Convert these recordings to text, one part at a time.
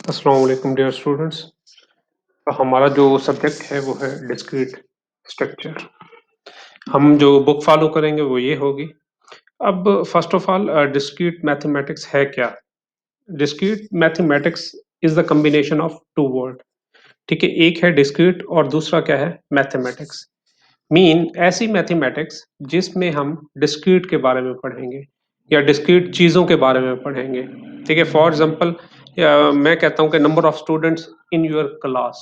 अस्सलाम वालेकुम dear students. तो हमारा जो सब्जेक्ट है वो है डिस्क्रीट स्ट्रक्चर। हम जो बुक फॉलो करेंगे वो ये होगी। अब first of all discrete mathematics है क्या? Discrete mathematics is the combination of two word. ठीक है, एक है डिस्क्रीट और दूसरा क्या है? मैथमेटिक्स। मीन ऐसी मैथमेटिक्स जिसमें हम डिस्क्रीट के बारे में पढ़ेंगे या डिस्क्रीट चीज़ों के बारे में पढ़ेंगे। ठीक है, फॉर एग्जांपल मैं कहता हूँ कि number of students in your class.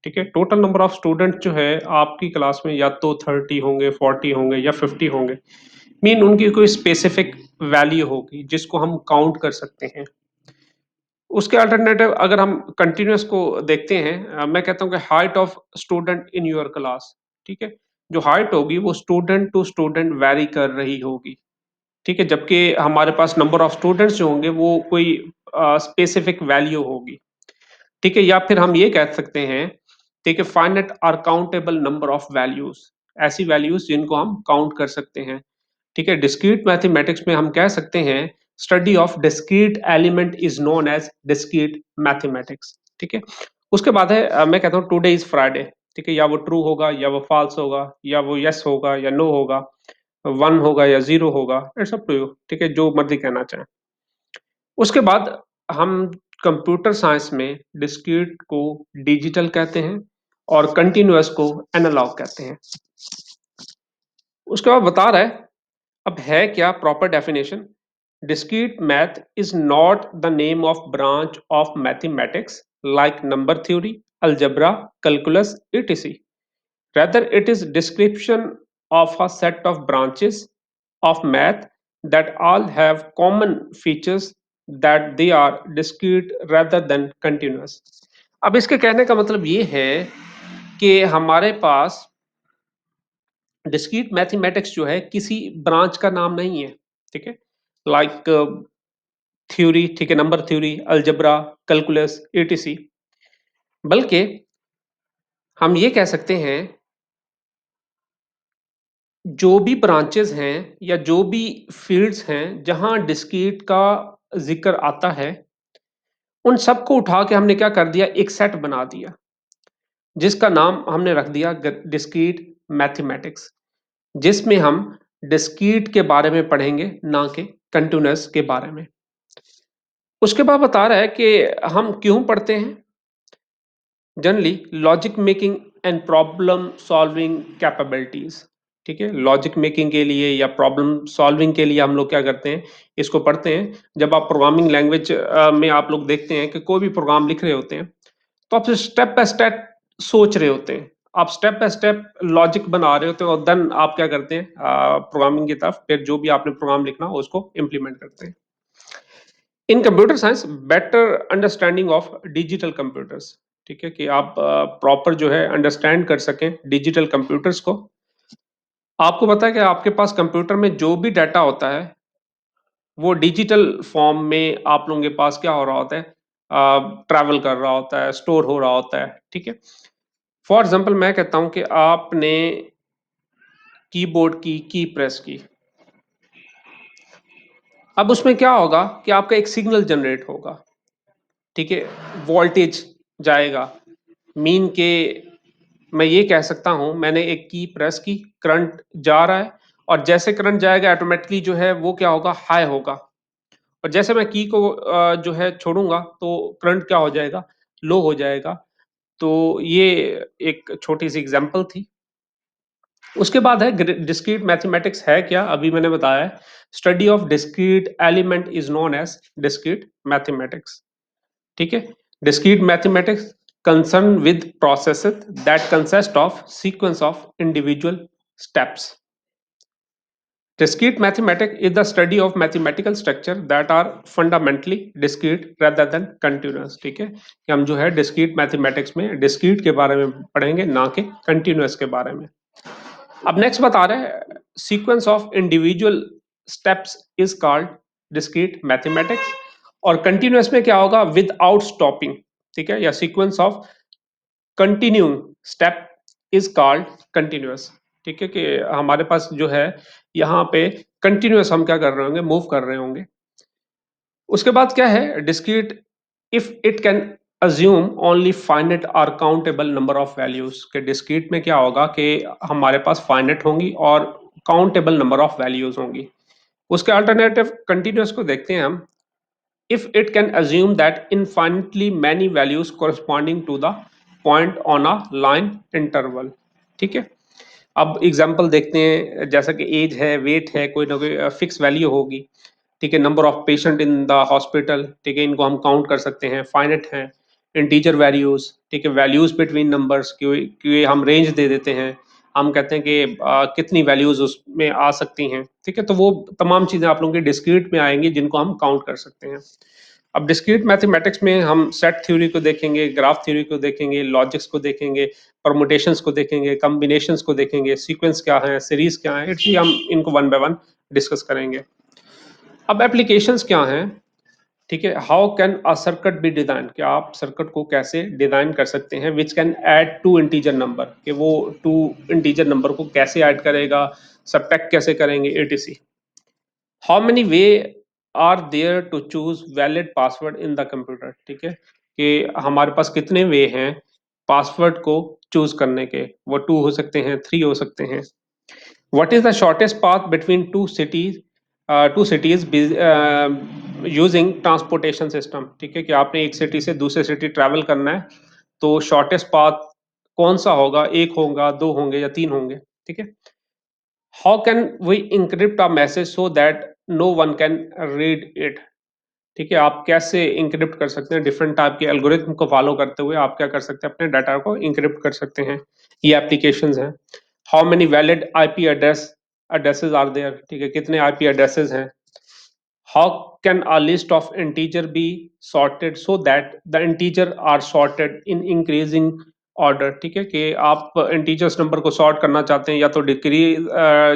ठीक है, टोटल नंबर ऑफ स्टूडेंट जो है आपकी क्लास में या तो 30 होंगे, 40 होंगे या 50 होंगे। मीन उनकी कोई स्पेसिफिक वैल्यू होगी जिसको हम काउंट कर सकते हैं। उसके अल्टरनेटिव अगर हम कंटिन्यूअस को देखते हैं, मैं कहता हूँ कि height of student in your class. ठीक है, जो हाइट होगी वो स्टूडेंट टू स्टूडेंट वैरी कर रही होगी। ठीक है, जबकि हमारे पास नंबर ऑफ स्टूडेंट्स जो होंगे वो कोई स्पेसिफिक वैल्यू होगी। ठीक है, या फिर हम ये कह सकते हैं, ठीक है, finite or countable number of values, ऐसी वैल्यूज जिनको हम काउंट कर सकते हैं। ठीक है, डिस्क्रीट मैथमेटिक्स में हम कह सकते हैं study of discrete element is known as discrete mathematics. ठीक है, उसके बाद है मैं कहता हूँ टुडे इज फ्राइडे। ठीक है, या वो ट्रू होगा या वो फॉल्स होगा या वो यस होगा या नो होगा, वन होगा या जीरो होगा, इट्स अप टू यू। ठीक है, जो मर्जी कहना चाहें। उसके बाद हम कंप्यूटर साइंस में डिस्क्रीट को डिजिटल कहते हैं और कंटिन्यूअस को एनालॉग कहते हैं। उसके बाद बता रहा है, अब है क्या proper definition? Discrete math is not the name of branch of mathematics like number theory, algebra, calculus, etc. Rather, it is description of a set of branches of math that all have common features that they are discrete rather than continuous. अब इसके कहने का मतलब ये है कि हमारे पास discrete mathematics जो है किसी ब्रांच का नाम नहीं है। ठीक है, लाइक थ्योरी, ठीक है, number theory, algebra, calculus, etc. बल्कि हम ये कह सकते हैं जो भी ब्रांचेस हैं या जो भी फील्ड्स हैं जहां डिस्क्रीट का जिक्र आता है, उन सबको उठा के हमने क्या कर दिया, एक सेट बना दिया जिसका नाम हमने रख दिया डिस्क्रीट मैथमेटिक्स, जिसमें हम डिस्क्रीट के बारे में पढ़ेंगे ना कि कंटिन्यूअस के बारे में। उसके बाद बता रहा है कि हम क्यों पढ़ते हैं। Generally logic making and problem solving capabilities. ठीक है, लॉजिक मेकिंग के लिए या प्रॉब्लम सॉल्विंग के लिए हम लोग क्या करते हैं, इसको पढ़ते हैं। जब आप प्रोग्रामिंग लैंग्वेज में आप लोग देखते हैं कि कोई भी प्रोग्राम लिख रहे होते हैं तो आप स्टेप बाय स्टेप सोच रहे होते हैं, आप स्टेप बाय स्टेप लॉजिक बना रहे होते हैं और देन आप क्या करते हैं, प्रोग्रामिंग की तरफ फिर जो भी आपने प्रोग्राम लिखना हो उसको इम्प्लीमेंट करते हैं। इन computer science better understanding of digital computers. ठीक है, कि आप प्रॉपर जो है अंडरस्टैंड कर सकें डिजिटल कंप्यूटर्स को। आपको पता है कि आपके पास कंप्यूटर में जो भी डाटा होता है वो डिजिटल फॉर्म में आप लोगों के पास क्या हो रहा होता है, ट्रैवल कर रहा होता है, स्टोर हो रहा होता है। ठीक है, फॉर एग्जांपल मैं कहता हूं कि आपने कीबोर्ड की की प्रेस की। अब उसमें क्या होगा कि आपका एक सिग्नल जनरेट होगा। ठीक है, वोल्टेज जाएगा। मीन के मैं ये कह सकता हूं मैंने एक की प्रेस की, करंट जा रहा है और जैसे करंट जाएगा ऑटोमेटिकली जो है वो क्या होगा, हाई होगा। और जैसे मैं की को जो है छोड़ूंगा तो करंट क्या हो जाएगा, लो हो जाएगा। तो ये एक छोटी सी एग्जांपल थी। उसके बाद है डिस्क्रीट मैथमेटिक्स है क्या, अभी मैंने बताया study of discrete element is known as discrete mathematics. ठीक है, discrete mathematics concerned with processes that consist of sequence of individual steps. Discrete mathematics is the study of mathematical structure that are fundamentally discrete rather than continuous. ठीक है, कि हम जो है discrete mathematics में discrete के बारे में पढ़ेंगे ना कि continuous के बारे में। अब नेक्स्ट बता रहे हैं sequence of individual steps is called discrete mathematics और कंटिन्यूअस में क्या होगा, विदाउट स्टॉपिंग। ठीक है, या sequence of continuing step is called continuous. ठीक है, कि हमारे पास जो है यहाँ पे कंटिन्यूअस हम क्या कर रहे होंगे, मूव कर रहे होंगे। उसके बाद क्या है discrete if it can assume only finite or countable number of values के डिस्क्रीट में क्या होगा कि हमारे पास फाइनेट होंगी और काउंटेबल नंबर ऑफ वैल्यूज होंगी। उसके अल्टरनेटिव कंटिन्यूस को देखते हैं हम। if it can assume that infinitely many values corresponding to the point on a line interval। ठीक है, अब एग्जांपल देखते हैं, जैसा कि एज है, वेट है, कोई ना कोई फिक्स वैल्यू होगी। ठीक है, number of patient in the hospital, ठीक है, इनको हम काउंट कर सकते हैं, फाइनेट है। इंटीजर वैल्यूज, ठीक है, वैल्यूज बिटवीन नंबर्स की हम रेंज दे देते हैं, हम कहते हैं कि कितनी वैल्यूज उसमें आ सकती हैं। ठीक है, तो वो तमाम चीजें आप लोगों के डिस्क्रीट में आएंगी जिनको हम काउंट कर सकते हैं। अब डिस्क्रीट मैथमेटिक्स में हम सेट थ्योरी को देखेंगे, ग्राफ थ्योरी को देखेंगे, लॉजिक्स को देखेंगे, परमुटेशंस को देखेंगे, कॉम्बिनेशंस को देखेंगे, सीक्वेंस क्या है, सीरीज क्या है, इट्स हम इनको वन बाय वन डिस्कस करेंगे। अब एप्लीकेशंस क्या हैं? ठीक है, how can a circuit be design, कि आप सर्किट को कैसे डिजाइन कर सकते हैं, which can add two integer number, कि वो टू इंटीजर नंबर को कैसे ऐड करेगा, सबट्रैक्ट कैसे करेंगे, etc. How many way are there to choose valid password in the computer, ठीक है, कि हमारे पास कितने वे हैं पासवर्ड को चूज करने के, वो टू हो सकते हैं, थ्री हो सकते हैं। What is the shortest path between two cities using transportation system, ठीक है, कि आपने एक सिटी से दूसरे सिटी ट्रैवल करना है, तो शॉर्टेस्ट पाथ कौन सा होगा, एक होगा, दो होंगे या तीन होंगे। ठीक है, how can we encrypt a message so that no one can read it, ठीक है, आप कैसे इंक्रिप्ट कर सकते हैं, डिफरेंट टाइप के एल्गोरिथम को फॉलो करते हुए आप क्या कर सकते हैं, अपने डाटा को इंक्रिप्ट कर सकते हैं। ये एप्लीकेशंस हैं। How many valid IP addresses are there, ठीक है, कितने आईपी एड्रेसेस हैं। How can a list of integer be sorted so that the integer are sorted in increasing order, ठीक है, कि आप इंटीजर्स नंबर को सॉर्ट करना चाहते हैं, या तो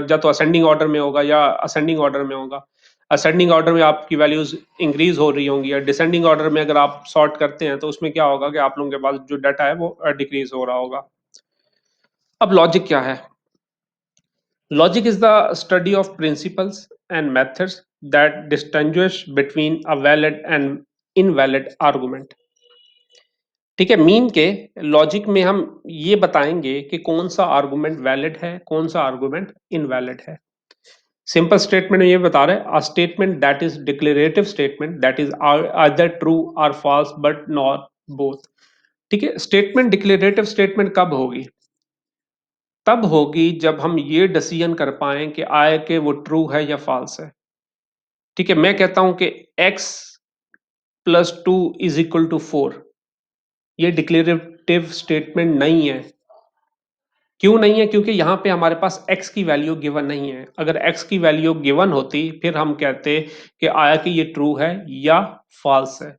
या तो असेंडिंग ऑर्डर में होगा या असेंडिंग ऑर्डर में होगा। असेंडिंग ऑर्डर में आपकी वैल्यूज इंक्रीज हो रही होंगी, या डिसेंडिंग ऑर्डर में अगर आप सॉर्ट करते हैं तो उसमें क्या होगा कि आप लोगों के पास जो डाटा है वो डिक्रीज हो रहा होगा। अब लॉजिक क्या है? Logic is the study of principles and methods that distinguish between a valid and invalid argument. ठीक है, मीन के लॉजिक में हम ये बताएंगे कि कौन सा आर्गुमेंट वैलिड है, कौन सा आर्गुमेंट इनवैलिड है। सिंपल स्टेटमेंट में ये बता रहे हैं, a statement that is declarative statement that is either true और फॉल्स बट नॉट बोथ। ठीक है, स्टेटमेंट डिक्लेरेटिव स्टेटमेंट कब होगी? तब होगी जब हम ये डिसीजन कर पाए कि आय के वो ट्रू है या फॉल्स है। ठीक है, मैं कहता हूं कि x plus two is equal to four, ये डिक्लेरेटिव स्टेटमेंट नहीं है। क्यों नहीं है? क्योंकि यहाँ पे हमारे पास x की वैल्यू गिवन नहीं है। अगर x की वैल्यू गिवन होती फिर हम कहते कि आया कि ये ट्रू है या फॉल्स है।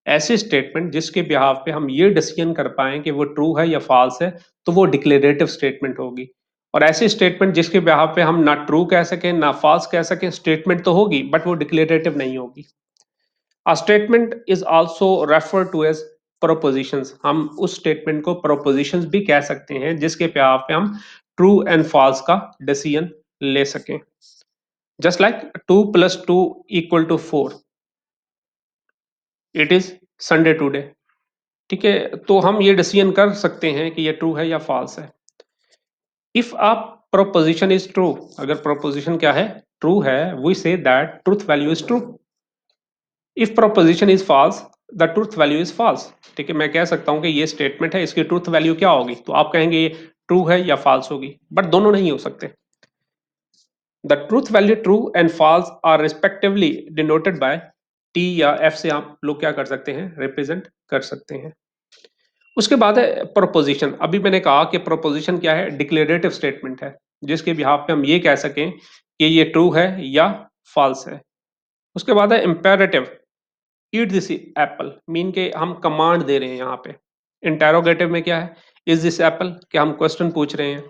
ऐसी स्टेटमेंट जिसके बिहाफ पे हम ये डिसीजन कर पाए कि वो ट्रू है या फॉल्स है, तो वो डिक्लेरेटिव स्टेटमेंट होगी। और ऐसी स्टेटमेंट जिसके बिहाफ पे हम ना ट्रू कह सकें ना फॉल्स कह सकें, स्टेटमेंट तो होगी बट वो डिक्लेरेटिव नहीं होगी। A statement is also referred to as propositions। हम उस स्टेटमेंट को propositions भी कह सकते हैं जिसके बिहाफ पे हम true and false का डिसीजन ले सकें। Just like 2 plus 2 equal to 4, it is Sunday today। ठीक है, तो हम ये डिसीजन कर सकते हैं कि ये ट्रू है या फॉल्स है। If a proposition is true, अगर प्रोपोजिशन क्या है, ट्रू है, we say that truth value is true. If proposition is false, the truth value is false. ठीक है, मैं कह सकता हूं कि ये स्टेटमेंट है, इसकी ट्रूथ वैल्यू क्या होगी, तो आप कहेंगे ये ट्रू है या फॉल्स होगी, बट दोनों नहीं हो सकते। The truth value true and false are respectively denoted by T या एफ से आप लोग क्या कर सकते हैं, रिप्रेजेंट कर सकते हैं। उसके बाद है प्रोपोजिशन। अभी मैंने कहा कि प्रोपोजिशन क्या है, डिक्लेरेटिव स्टेटमेंट है जिसके बिहाफ पे हम ये कह सकें कि ये ट्रू है या फॉल्स है। उसके बाद है imperative, eat this Apple, mean के हम कमांड दे रहे हैं यहाँ पे। इंटेरोगेटिव में क्या है, इज दिस एप्पल, कि हम क्वेश्चन पूछ रहे हैं।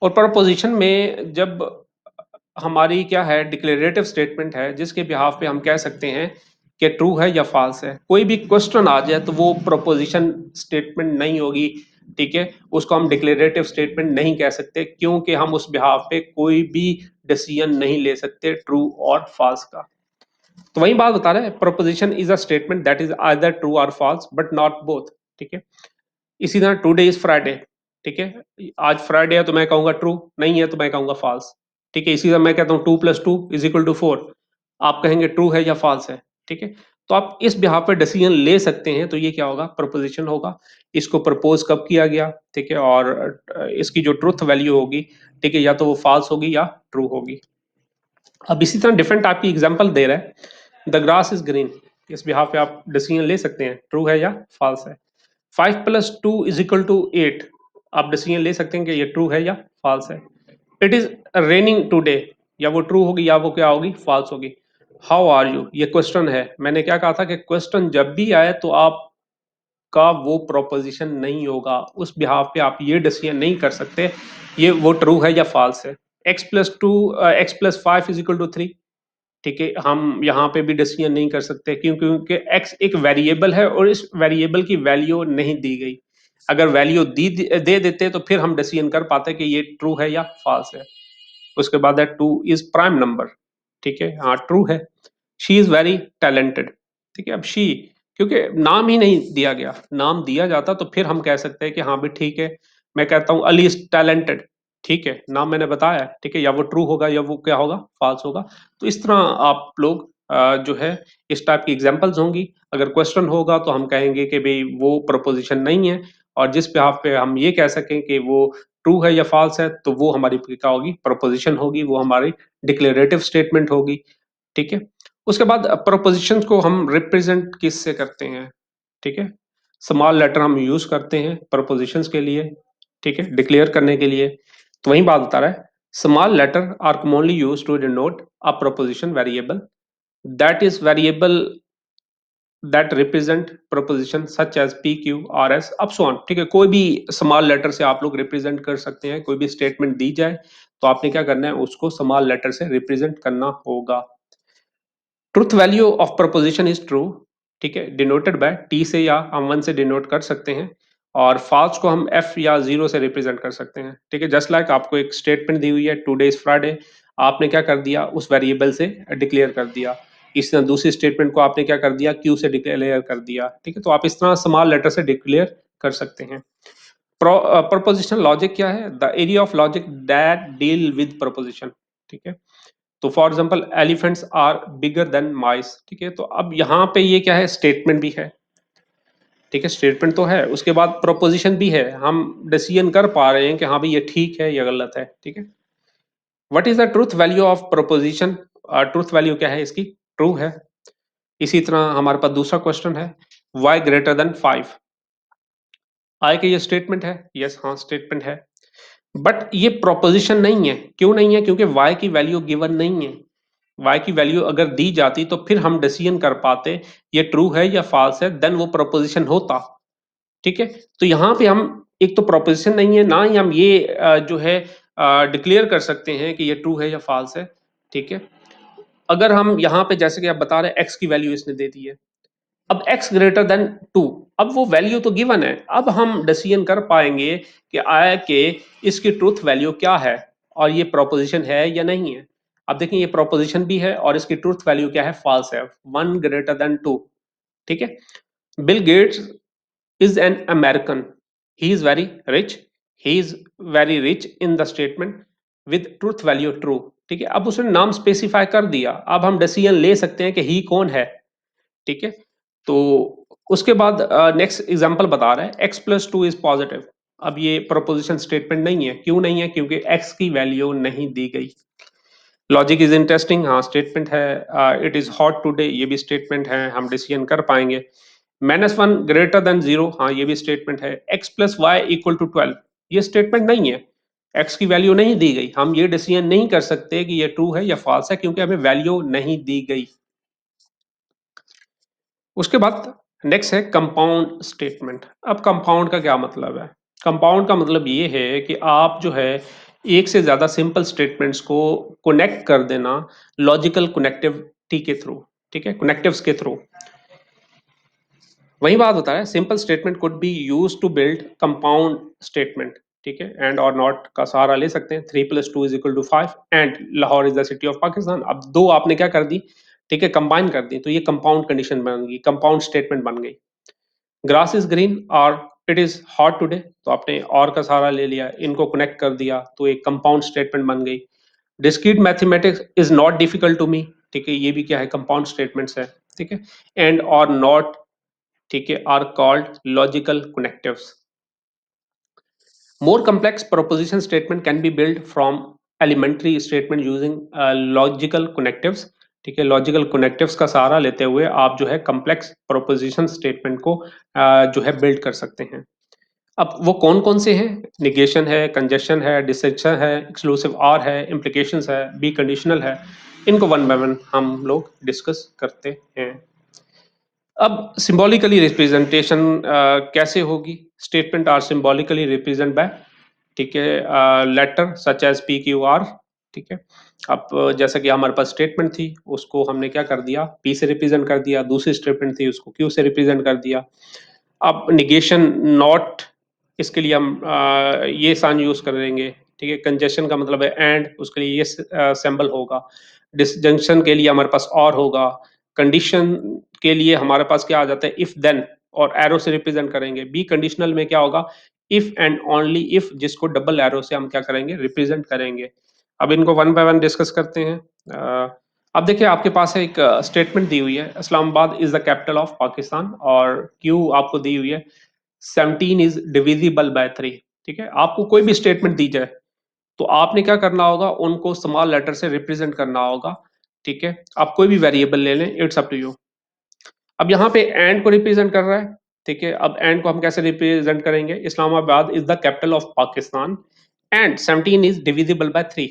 और प्रपोजिशन में जब हमारी क्या है, डिक्लेरेटिव स्टेटमेंट है जिसके बिहाफ पे हम कह सकते हैं कि ट्रू है या फॉल्स है। कोई भी क्वेश्चन आ जाए तो वो प्रपोजिशन स्टेटमेंट नहीं होगी। ठीक है, उसको हम डिक्लेरेटिव स्टेटमेंट नहीं कह सकते क्योंकि हम उस बिहाफ पे कोई भी डिसीजन नहीं ले सकते ट्रू और फॉल्स का। तो वही बात बता रहे हैं, proposition is a statement that is either true और फॉल्स बट नॉट बोथ। ठीक है, इसी तरह टुडे इज फ्राइडे। ठीक है, आज फ्राइडे है तो मैं कहूंगा ट्रू, नहीं है तो मैं कहूंगा फॉल्स। ठीक है, इसी तरह मैं कहता हूँ 2 + 2 = 4, आप कहेंगे ट्रू है या फॉल्स है। ठीक है, तो आप इस बिहाफ पे डिसीजन ले सकते हैं, तो ये क्या होगा, प्रपोजिशन होगा। इसको प्रपोज कब किया गया, ठीक है, और इसकी जो ट्रुथ वैल्यू होगी, ठीक है, या तो वो फॉल्स होगी या ट्रू होगी। अब इसी तरह डिफरेंट टाइप की एग्जांपल दे रहा है, द ग्रास इज ग्रीन। इस बिहाफ पे आप डिसीजन ले सकते हैं, ट्रू है या फॉल्स है। 5 + 2 = 8, आप डिसीजन ले सकते हैं कि ये ट्रू है या फॉल्स है। इट इज रेनिंग टूडे, या वो ट्रू होगी या वो क्या होगी, फॉल्स होगी। हाउ आर यू, ये क्वेश्चन है। मैंने क्या कहा था कि क्वेश्चन जब भी आए तो आपका वो प्रोपोजिशन नहीं होगा, उस बिहाफ पे आप ये डिसीजन नहीं कर सकते ये वो ट्रू है या फॉल्स है। x + 5 = 3, ठीक है, हम यहाँ पे भी डिसीजन नहीं कर सकते, क्यों, क्योंकि x एक वेरिएबल है और इस वेरिएबल की वैल्यू नहीं दी गई। अगर वैल्यू दे देते तो फिर हम डिसीजन कर पाते कि ये ट्रू है या फॉल्स है। उसके बाद है 2 इज प्राइम नंबर। ठीक है, हाँ ट्रू है। She is very talented. ठीक है, अब शी, क्योंकि नाम ही नहीं दिया गया, नाम दिया जाता तो फिर हम कह सकते हैं कि हाँ भी ठीक है। मैं कहता हूँ अली इज टैलेंटेड, ठीक है, नाम मैंने बताया है, ठीक है, या वो ट्रू होगा या वो क्या होगा, फॉल्स होगा। तो इस तरह आप लोग जो है इस टाइप की एग्जांपल्स होंगी। अगर क्वेश्चन होगा तो हम कहेंगे कि भाई वो प्रपोजिशन नहीं है, और जिस पे आप पे हम ये कह सकें कि वो ट्रू है या फॉल्स है, तो वो हमारी क्या होगी, प्रपोजिशन होगी, वो हमारी डिक्लेरेटिव स्टेटमेंट होगी। ठीक है, उसके बाद प्रपोजिशंस को हम रिप्रेजेंट किससे करते हैं। ठीक है, स्मॉल लेटर हम यूज करते हैं प्रपोजिशंस के लिए, ठीक है, डिक्लेयर करने के लिए। तो वही बात बता रहा है, small letter are commonly use to denote a proposition variable that is variable that represent proposition such as P Q R S up so on. ठीक है, कोई भी स्मॉल लेटर से आप लोग रिप्रेजेंट कर सकते हैं, कोई भी स्टेटमेंट दी जाए तो आपने क्या करना है, उसको स्मॉल लेटर से रिप्रेजेंट करना होगा। Truth value of preposition is true, ठीक है, डिनोटेड बाय टी से या हम वन से डिनोट कर सकते हैं, और फॉल्स को हम एफ या जीरो से रिप्रेजेंट कर सकते हैं। ठीक है, जस्ट लाइक आपको एक स्टेटमेंट दी हुई है, टुडे इज फ्राइडे, आपने क्या कर दिया, उस वेरिएबल से डिक्लेयर कर दिया। इस तरह दूसरी स्टेटमेंट को आपने क्या कर दिया, क्यू से डिक्लेयर कर दिया। ठीक है, तो आप इस तरह स्मॉल लेटर से डिक्लेयर कर सकते हैं। प्रपोजिशनल लॉजिक क्या है, the area of logic that deal with proposition. ठीक है, तो for example elephants are bigger than mice. ठीक है, तो अब यहाँ पे ये क्या है, स्टेटमेंट भी है। ठीक है, स्टेटमेंट तो है, उसके बाद प्रोपोजिशन भी है, हम डिसीजन कर पा रहे हैं कि हाँ भाई ये ठीक है या गलत है। ठीक है, what is the truth value of proposition, truth value क्या है इसकी, ट्रू है। इसी तरह हमारे पास दूसरा क्वेश्चन है, वाई ग्रेटर देन 5। आई के ये स्टेटमेंट है, यस हाँ स्टेटमेंट है, बट ये प्रोपोजिशन नहीं है। क्यों नहीं है, क्योंकि y की वैल्यू गिवन नहीं है। y की वैल्यू अगर दी जाती तो फिर हम डिसीजन कर पाते ये ट्रू है या फॉल्स है, देन वो प्रोपोजिशन होता। ठीक है, तो यहाँ पे हम, एक तो प्रोपोजिशन नहीं है, ना ही हम ये जो है डिक्लेयर कर सकते हैं कि ये ट्रू है या फॉल्स है। ठीक है, अगर हम यहाँ पे जैसे कि आप बता रहे हैं x की वैल्यू इसने दे दी है, अब x ग्रेटर देन 2, अब वो वैल्यू तो गिवन है, अब हम डिसीजन कर पाएंगे कि आया के इसकी ट्रूथ वैल्यू क्या है, और ये प्रोपोजिशन है या नहीं है। अब देखिए ये प्रोपोजिशन भी है और इसकी ट्रूथ वैल्यू क्या है, फॉल्स है, 1 > 2। ठीक है, Bill Gates is an American, he is very rich, he is very rich in the statement with truth value true. ठीक है, अब उसने नाम स्पेसिफाई कर दिया, अब हम डिसीजन ले सकते हैं कि ही कौन है। ठीक है, तो उसके बाद नेक्स्ट एग्जांपल बता रहा है, x + 2 इज पॉजिटिव। अब ये प्रोपोजिशन स्टेटमेंट नहीं है, क्यों नहीं है, क्योंकि x की वैल्यू नहीं दी गई। लॉजिक इज इंटरेस्टिंग, हाँ स्टेटमेंट है। इट इज हॉट टुडे, ये भी स्टेटमेंट है, हम डिसीजन कर पाएंगे। -1 ग्रेटर देन 0, हाँ ये भी स्टेटमेंट है। x + y = 12, ये स्टेटमेंट नहीं है, x की वैल्यू नहीं दी गई, हम ये डिसीजन नहीं कर सकते कि ये ट्रू है या फॉल्स है, क्योंकि हमें वैल्यू नहीं दी गई। उसके बाद नेक्स्ट है कंपाउंड स्टेटमेंट। अब कंपाउंड का क्या मतलब है, कंपाउंड का मतलब ये है कि आप जो है एक से ज्यादा सिंपल स्टेटमेंट्स को कनेक्ट कर देना लॉजिकल कनेक्टिविटी के थ्रू। ठीक है, कनेक्टिव्स के थ्रू। वही बात होता है, simple statement could be use to build compound statement. ठीक है, एंड और नॉट का सहारा ले सकते हैं। 3 + 2 = 5 and Lahore is the city of Pakistan. अब दो आपने क्या कर दी, ठीक है, कंबाइन कर दी तो ये कंपाउंड कंडीशन बन गई, कंपाउंड स्टेटमेंट बन गई। ग्रास इज ग्रीन और इट इज हॉट टुडे, तो आपने और का सहारा ले लिया, इनको कनेक्ट कर दिया तो एक कंपाउंड स्टेटमेंट बन गई। Discrete mathematics is not difficult to me, ठीक है, ये भी क्या है, कंपाउंड स्टेटमेंट्स है, ठीक है। एंड और नॉट, ठीक है, are called logical connectives. More complex proposition statement can be built from elementary statement using logical connectives, ठीक है। लॉजिकल कनेक्टिव्स का सहारा लेते हुए आप जो है कम्प्लेक्स प्रोपोजिशन स्टेटमेंट को जो है बिल्ड कर सकते हैं। अब वो कौन कौन से हैं? निगेशन है, कंजेशन है, डिसेक्शन है, एक्सक्लूसिव आर है, इम्प्लीकेशंस है, बी कंडीशनल है। इनको वन बाय वन हम लोग डिस्कस करते हैं। अब सिंबॉलिकली रिप्रेजेंटेशन कैसे होगी? Statement are symbolically represent by, ठीक है, letter such as P Q R, ठीक है। अब जैसा कि हमारे पास स्टेटमेंट थी उसको हमने क्या कर दिया, पी से रिप्रेजेंट कर दिया, दूसरी स्टेटमेंट थी उसको क्यू से रिप्रेजेंट कर दिया। अब निगेशन नॉट, इसके लिए हम ये साइन यूज करेंगे, ठीक है। कंजेशन का मतलब है एंड, उसके लिए ये सिंबल होगा। डिसजंक्शन के लिए हमारे पास और होगा। कंडीशन के लिए हमारे पास क्या आ जाता है, इफ देन, और एरो से रिप्रेजेंट करेंगे। बी कंडीशनल में क्या होगा, इफ एंड ओनली इफ, जिसको डबल एरो से हम क्या करेंगे, रिप्रेजेंट करेंगे। अब इनको वन बाय वन डिस्कस करते हैं। अब देखिए आपके पास है एक स्टेटमेंट दी हुई है, Islamabad is the capital of Pakistan, और क्यू आपको दी हुई है 17 इज डिविजिबल बाय 3, ठीक है। आपको कोई भी स्टेटमेंट दी जाए तो आपने क्या करना होगा, उनको स्मॉल लेटर से रिप्रेजेंट करना होगा, ठीक है। आप कोई भी वेरिएबल ले लें, इट्स अप टू यू। अब यहाँ पे एंड को रिप्रेजेंट कर रहा है, ठीक है। अब एंड को हम कैसे रिप्रेजेंट करेंगे, Islamabad is the capital of Pakistan and 17 is divisible by 3।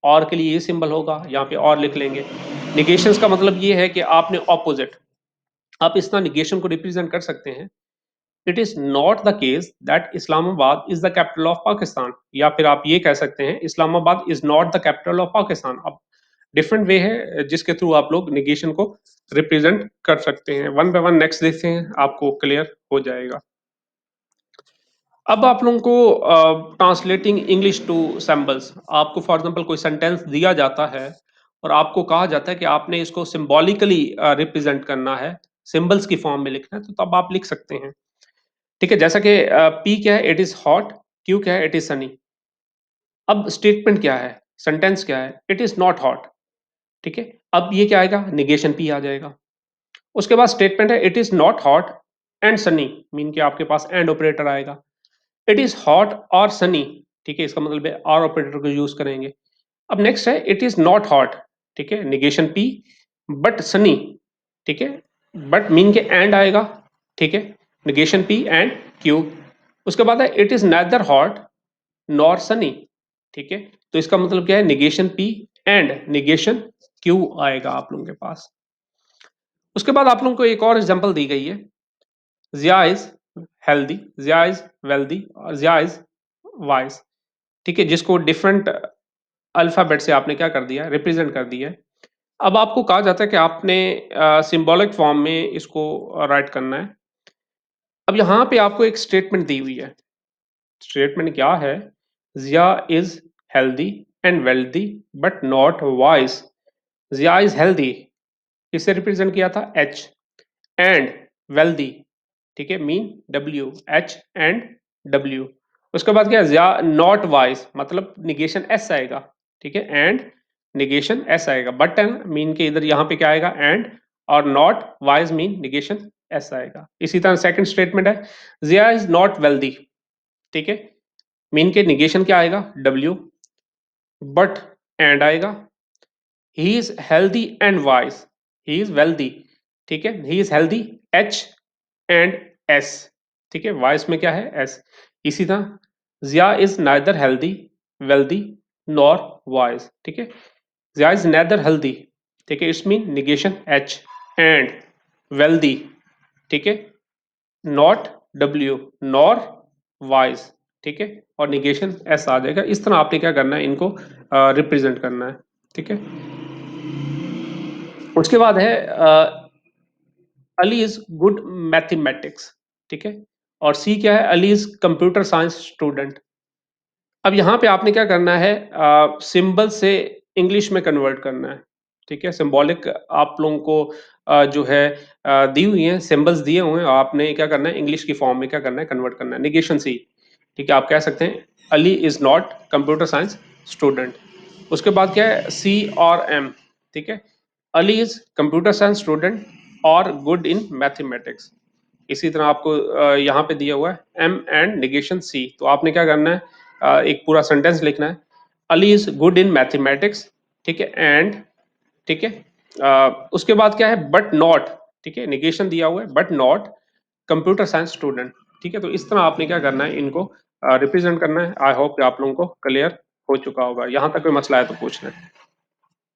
और के लिए ये सिंबल होगा, यहाँ पे और लिख लेंगे। निगेशंस का मतलब ये है कि आपने ऑपोजिट, आप इस तरह निगेशन को रिप्रेजेंट कर सकते हैं। It is not the case that Islamabad is the capital of Pakistan, या फिर आप ये कह सकते हैं Islamabad is not the capital of Pakistan. अब डिफरेंट वे है जिसके थ्रू आप लोग निगेशन को रिप्रेजेंट कर सकते हैं। वन बाय वन नेक्स्ट देखते हैं, आपको क्लियर हो जाएगा। अब आप लोगों को ट्रांसलेटिंग इंग्लिश टू सिंबल्स, आपको फॉर एग्जांपल कोई सेंटेंस दिया जाता है और आपको कहा जाता है कि आपने इसको सिंबॉलिकली रिप्रेजेंट करना है, सिंबल्स की फॉर्म में लिखना है, तो तब आप लिख सकते हैं, ठीक है। जैसा कि पी क्या है, इट इज हॉट, क्यू क्या है, इट इज सनी। अब स्टेटमेंट क्या है, सेंटेंस क्या है, इट इज नॉट हॉट, ठीक है। अब ये क्या आएगा, निगेशन पी आ जाएगा। उसके बाद स्टेटमेंट है it is not hot and Sunny, mean कि आपके पास एंड ऑपरेटर आएगा। इट इज हॉट और सनी, ठीक है, इसका मतलब है और ऑपरेटर को यूज करेंगे। अब नेक्स्ट है इट इज नॉट हॉट, ठीक है, निगेशन पी, बट सनी, ठीक है, बट मीन के एंड आएगा, ठीक है, निगेशन पी एंड क्यू। उसके बाद है it is neither hot nor Sunny, ठीक है, तो इसका मतलब क्या है, negation P and negation Q आएगा आप लोगों के पास। उसके बाद आप लोगों को एक और एग्जांपल दी गई है, Jiya is healthy, Jiya is wealthy और जिया इज वाइज, ठीक है, जिसको डिफरेंट अल्फाबेट से आपने क्या कर दिया, रिप्रेजेंट कर दिया है। अब आपको कहा जाता है कि आपने सिंबॉलिक फॉर्म में इसको राइट करना है। अब यहाँ पे आपको एक स्टेटमेंट दी हुई है, स्टेटमेंट क्या है, Jiya is healthy and wealthy but not wise. Jiya is healthy, किससे रिप्रेजेंट किया था, एच, एंड वेल्दी, ठीक है, mean W, H and W. उसके बाद क्या, जिया नॉट वाइज, मतलब निगेशन एस आएगा, ठीक है, एंड निगेशन एस आएगा, बट मीन के इधर यहाँ पे क्या आएगा, एंड, और not wise mean negation S आएगा। इसी तरह सेकंड स्टेटमेंट है, जिया इज नॉट वेल्दी, ठीक है, मीन के निगेशन क्या आएगा, डब्ल्यू, बट एंड आएगा। He is healthy and wise, he is wealthy, ठीक है, he is healthy, H and S, ठीक है, वाइस में क्या है, एस। इसी तरह Jiya is neither healthy wealthy nor wise, ठीक है, जिया इज नाइदर हेल्दी, ठीक है, it's mean negation H and wealthy, ठीक है, नॉट डब्ल्यू नॉर वाइज, ठीक है, और निगेशन एस आ जाएगा। इस तरह आपने क्या करना है, इनको रिप्रेजेंट करना है, ठीक है। उसके बाद है अली इज गुड मैथमेटिक्स, ठीक है, और सी क्या है, Ali is computer science student. अब यहाँ पे आपने क्या करना है, सिंबल से इंग्लिश में कन्वर्ट करना है, ठीक है? सिंबॉलिक आप लोगों को जो है दी हुई हैं, सिंबल्स दिए हुए हैं, आपने क्या करना है इंग्लिश की फॉर्म में क्या करना है कन्वर्ट करना है। नेगेशन सी, ठीक है? आप कह सकते हैं Ali is not computer science student. उसके बाद क्या है सी और एम, ठीक है? Ali is computer science student और गुड इन मैथमेटिक्स। इसी तरह आपको यहाँ पे दिया हुआ है एम एंड नेगेशन सी, तो आपने क्या करना है एक पूरा सेंटेंस लिखना है। Ali is good in mathematics, ठीक है? एंड ठीक है उसके बाद क्या है बट नॉट, ठीक है निगेशन दिया हुआ है but not computer science student, ठीक है? तो इस तरह आपने क्या करना है इनको रिप्रेजेंट करना है। आई होप कि आप लोगों को क्लियर हो चुका होगा। यहाँ तक कोई मसला है तो पूछ लें।